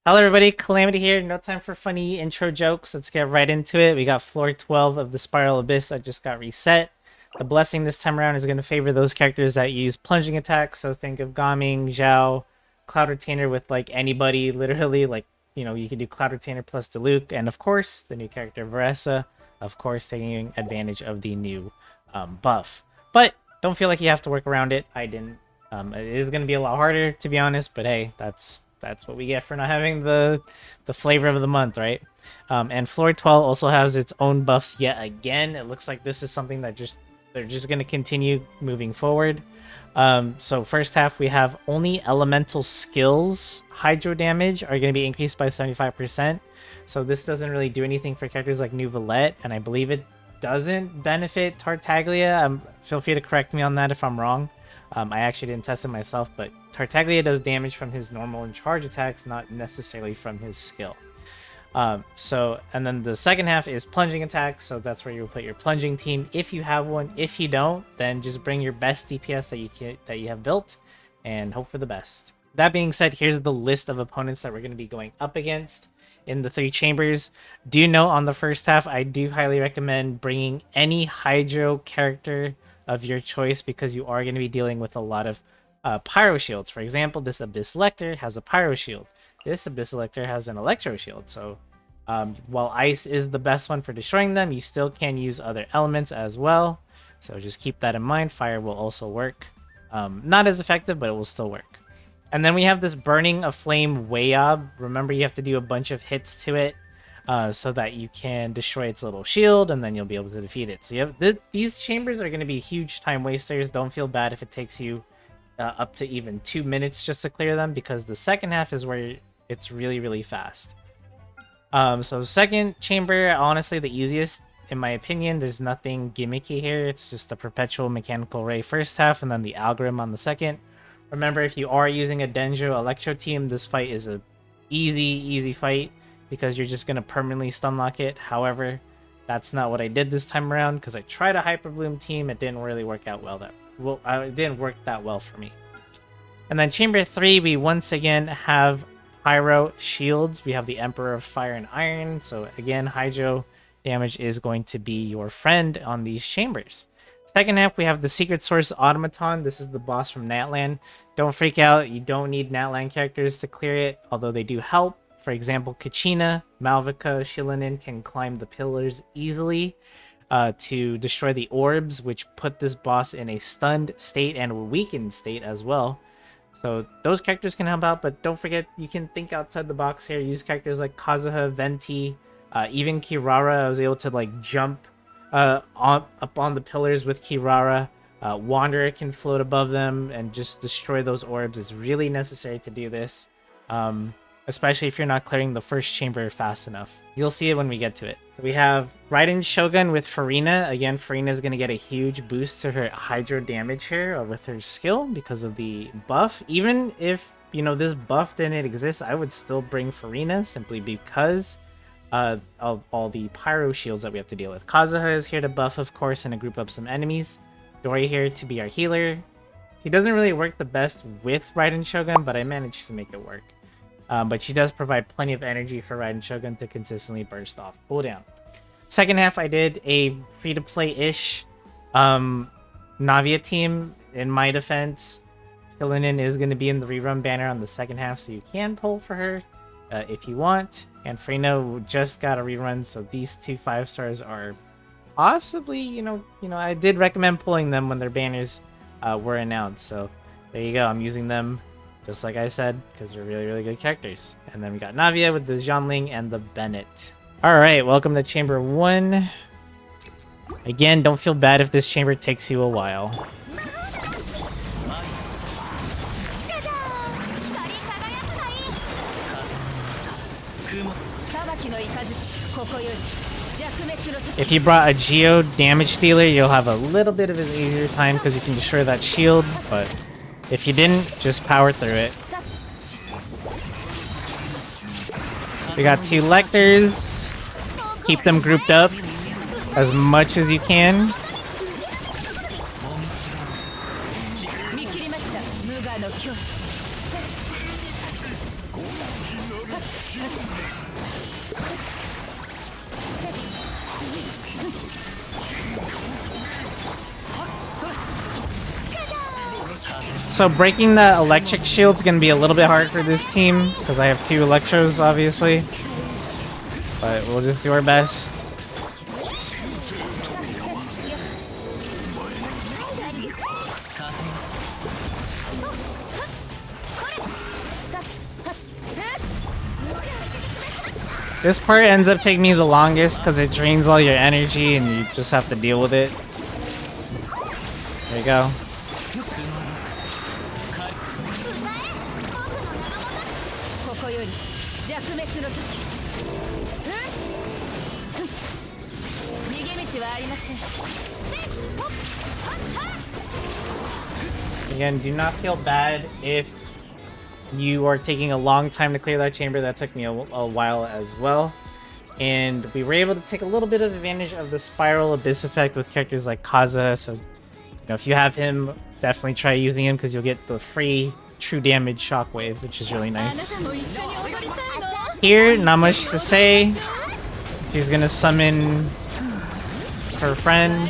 Hello everybody, Calamity here. No time for funny intro jokes. Let's get right into it. We got floor 12 of the Spiral Abyss that just got reset. The blessing this time around is going to favor those characters that use plunging attacks. So think of Gaming, Zhao, Cloud Retainer with like anybody, literally. Like, you can do Cloud Retainer plus Diluc. And of course, the new character Varessa, of course, taking advantage of the new buff. But don't feel like you have to work around it. I didn't. It is going to be a lot harder, to be honest. But hey, that's what we get for not having the flavor of the month, right? And floor 12 also has its own buffs yet again. It looks like this is something that they're just going to continue moving forward. So first half we have only elemental skills hydro damage are going to be increased by 75%. So this doesn't really do anything for characters like New Valette, and I believe it doesn't benefit Tartaglia. Feel free to correct me on that if I'm wrong. I actually didn't test it myself, but Tartaglia does damage from his normal and charge attacks, not necessarily from his skill. And then the second half is plunging attacks, so that's where you put your plunging team if you have one. If you don't, then just bring your best DPS that you have built and hope for the best. That being said, here's the list of opponents that we're going to be going up against in the 3 chambers. Do note on the first half, I do highly recommend bringing any Hydro character of your choice because you are going to be dealing with a lot of pyro shields. For example, this Abyss Lecter has a pyro shield. This Abyss Lecter has an electro shield. So while ice is the best one for destroying them, you still can use other elements as well. So just keep that in mind. Fire will also work. Not as effective, but it will still work. And then we have this Burning of Flame Wayob. Remember, you have to do a bunch of hits to it so that you can destroy its little shield, and then you'll be able to defeat it. So you have these chambers are going to be huge time wasters. Don't feel bad if it takes you up to even 2 minutes just to clear them, because the second half is where it's really, really fast. So second chamber, honestly, the easiest in my opinion. There's nothing gimmicky here. It's just the Perpetual Mechanical Ray first half, and then the Algorithm on the second. Remember, if you are using a Denjo Electro team, this fight is a easy fight because you're just going to permanently stunlock it. However, that's not what I did this time around because I tried a Hyper Bloom team. It didn't really work out well. It didn't work that well for me. And then chamber 3, we once again have pyro shields. We have the Emperor of Fire and Iron. So again, hydro damage is going to be your friend on these chambers. Second half, we have the Secret Source Automaton. This is the boss from Natlan. Don't freak out. You don't need Natlan characters to clear it, although they do help. For example, Kachina, Malvika, Shilinin can climb the pillars easily to destroy the orbs, which put this boss in a stunned state and a weakened state as well. So those characters can help out, but don't forget, you can think outside the box here. Use characters like Kazuha, Venti, even Kirara. I was able to like jump up on the pillars with Kirara. Wanderer can float above them and just destroy those orbs. It's really necessary to do this, especially if you're not clearing the first chamber fast enough. You'll see it when we get to it. So we have Raiden Shogun with Farina. Again, Farina is going to get a huge boost to her hydro damage here with her skill because of the buff. Even if, this buff didn't exist, I would still bring Farina simply because of all the pyro shields that we have to deal with. Kazuha is here to buff, of course, and to group up some enemies. Dori here to be our healer. She doesn't really work the best with Raiden Shogun, but I managed to make it work. But she does provide plenty of energy for Raiden Shogun to consistently burst off cooldown. Second half, I did a free-to-play-ish Navia team. In my defense, Kilinin is going to be in the rerun banner on the second half, so you can pull for her if you want. And Freno just got a rerun, so these 2 5-stars are possibly, I did recommend pulling them when their banners were announced. So there you go. I'm using them just like I said because they're really, really good characters. And then we got Navia with the Zhanling and the Bennett. All right, welcome to chamber 1. Again, don't feel bad if this chamber takes you a while. If you brought a Geo damage dealer, you'll have a little bit of an easier time because you can destroy that shield, but if you didn't, just power through it. We got 2 Lecters. Keep them grouped up as much as you can. So breaking the electric shield's gonna be a little bit hard for this team because I have 2 electros, obviously. But we'll just do our best. This part ends up taking me the longest because it drains all your energy and you just have to deal with it. There you go. Again, do not feel bad if you are taking a long time to clear that chamber. That took me a while as well. And we were able to take a little bit of advantage of the Spiral Abyss effect with characters like Kaza. So, you know, if you have him, definitely try using him because you'll get the free true damage shockwave, which is really nice. Here, not much to say. She's gonna summon her friend.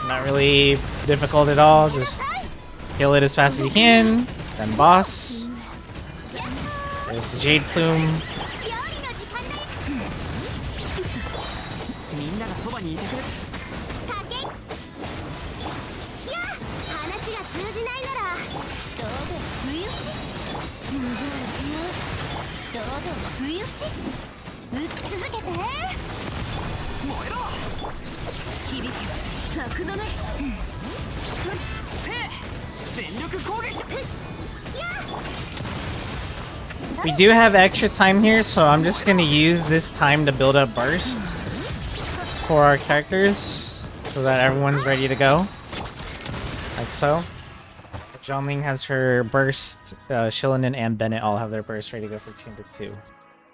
Not really difficult at all. Just kill it as fast as you can. Then boss. There's the Jade Plume. We do have extra time here, so I'm just gonna use this time to build up bursts for our characters so that everyone's ready to go. Like so. Zhongling has her burst, Shilinen and Bennett all have their burst ready to go for Chamber 2.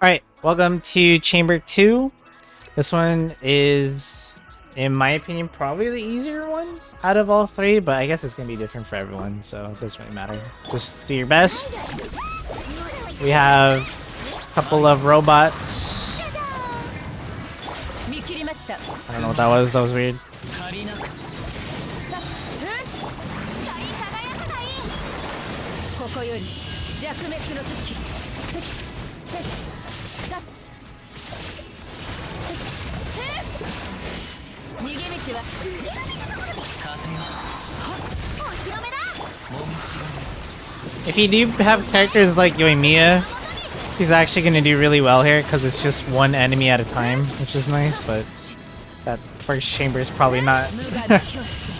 Alright, welcome to Chamber 2. This one is, in my opinion, probably the easier one out of all 3, but I guess it's gonna be different for everyone, so it doesn't really matter. Just do your best. We have a couple of robots. I don't know what that was. That was weird. If you do have characters like Yoimiya, he's actually going to do really well here because it's just one enemy at a time, which is nice, but that first chamber is probably not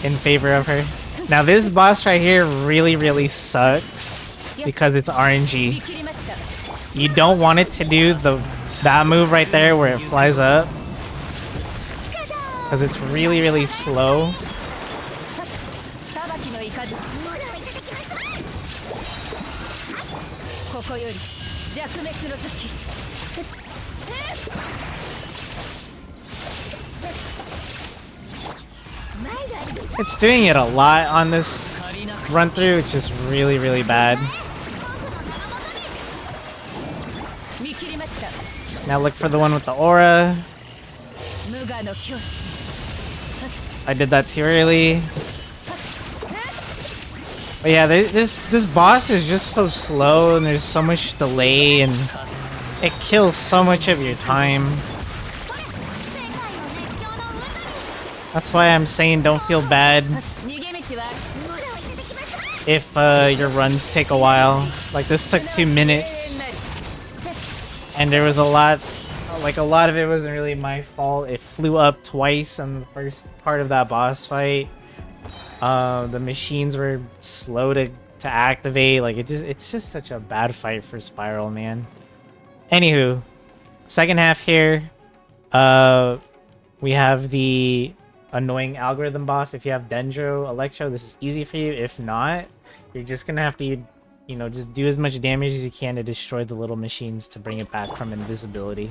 in favor of her. Now this boss right here really sucks because it's RNG. You don't want it to do that move right there where it flies up because it's really slow. It's doing it a lot on this run through, which is really bad. Now look for the one with the aura. I did that too early. But yeah, this boss is just so slow and there's so much delay and it kills so much of your time. That's why I'm saying don't feel bad if your runs take a while. Like this took 2 minutes and there was a lot of it wasn't really my fault. It flew up twice on the first part of that boss fight. The machines were slow to activate. Like it's just such a bad fight for Spiral, man. Anywho, second half here. We have the annoying algorithm boss. If you have Dendro, Electro, this is easy for you. If not, you're just gonna have to, you know, just do as much damage as you can to destroy the little machines to bring it back from invisibility.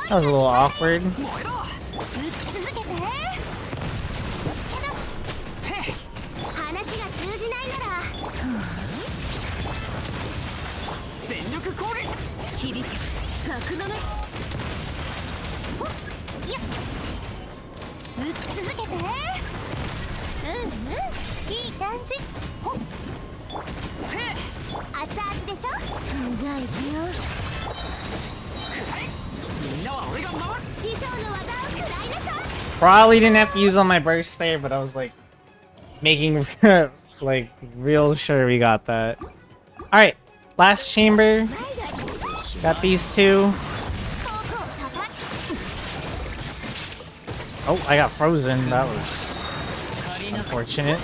That was a little awkward. Probably didn't have to use all my bursts there, but I was like making like real sure we got that. Alright, last chamber. Got these two. Oh, I got frozen. That was unfortunate.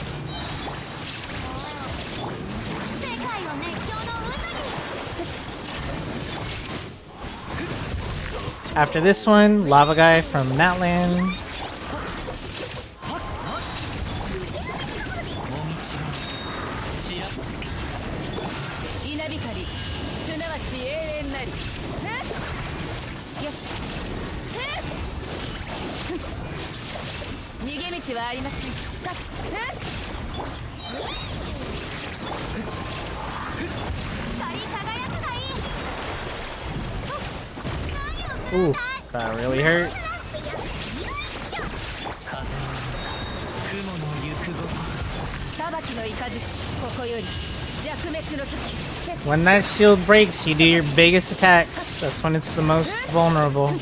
After this one, Lava Guy from Matland. Ooh, that really hurt. When that shield breaks, you do your biggest attacks. That's when it's the most vulnerable.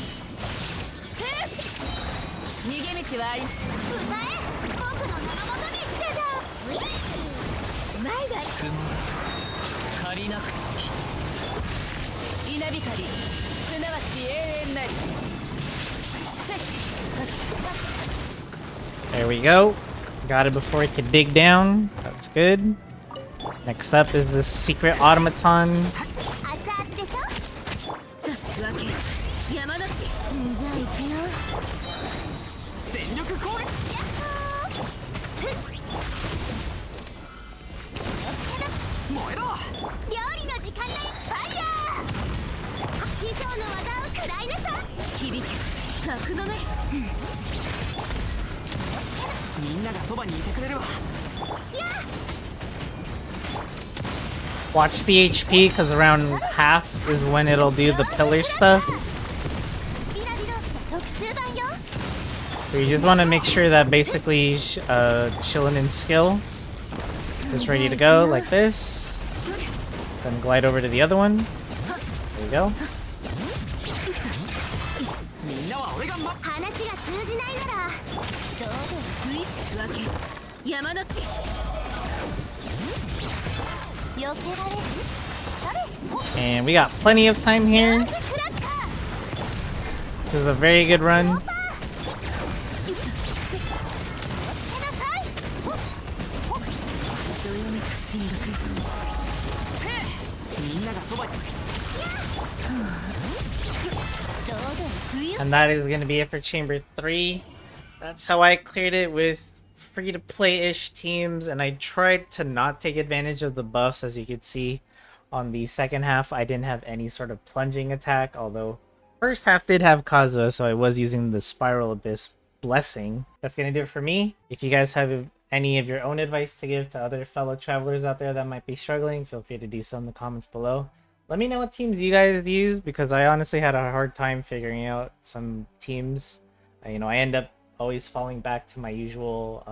There we go. Got it before it could dig down. That's good. Next up is the secret automaton. Watch the HP, because around half is when it'll do the pillar stuff. So you just want to make sure that basically chillin' in skill is ready to go, like this. Then glide over to the other one. There you go. And we got plenty of time here. This is a very good run. And that is going to be it for Chamber 3. That's how I cleared it with free-to-play-ish teams, and I tried to not take advantage of the buffs. As you could see on the second half, I didn't have any sort of plunging attack, although first half did have Kazuha, so I was using the Spiral Abyss Blessing. That's going to do it for me. If you guys have any of your own advice to give to other fellow travelers out there that might be struggling, feel free to do so in the comments below. Let me know what teams you guys use, because I honestly had a hard time figuring out some teams. You know, I end up always falling back to my usual,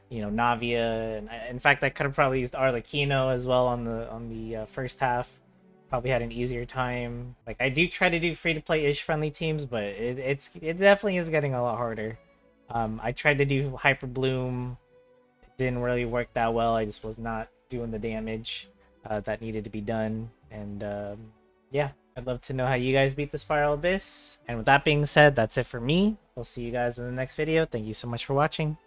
you know, Navia. And in fact, I could have probably used Arlecchino as well on the first half. Probably had an easier time. Like, I do try to do free-to-play-ish friendly teams, but it definitely is getting a lot harder. I tried to do Hyper Bloom. It didn't really work that well. I just was not doing the damage that needed to be done. And yeah, I'd love to know how you guys beat the Spiral Abyss. And with that being said, that's it for me. I'll see you guys in the next video. Thank you so much for watching.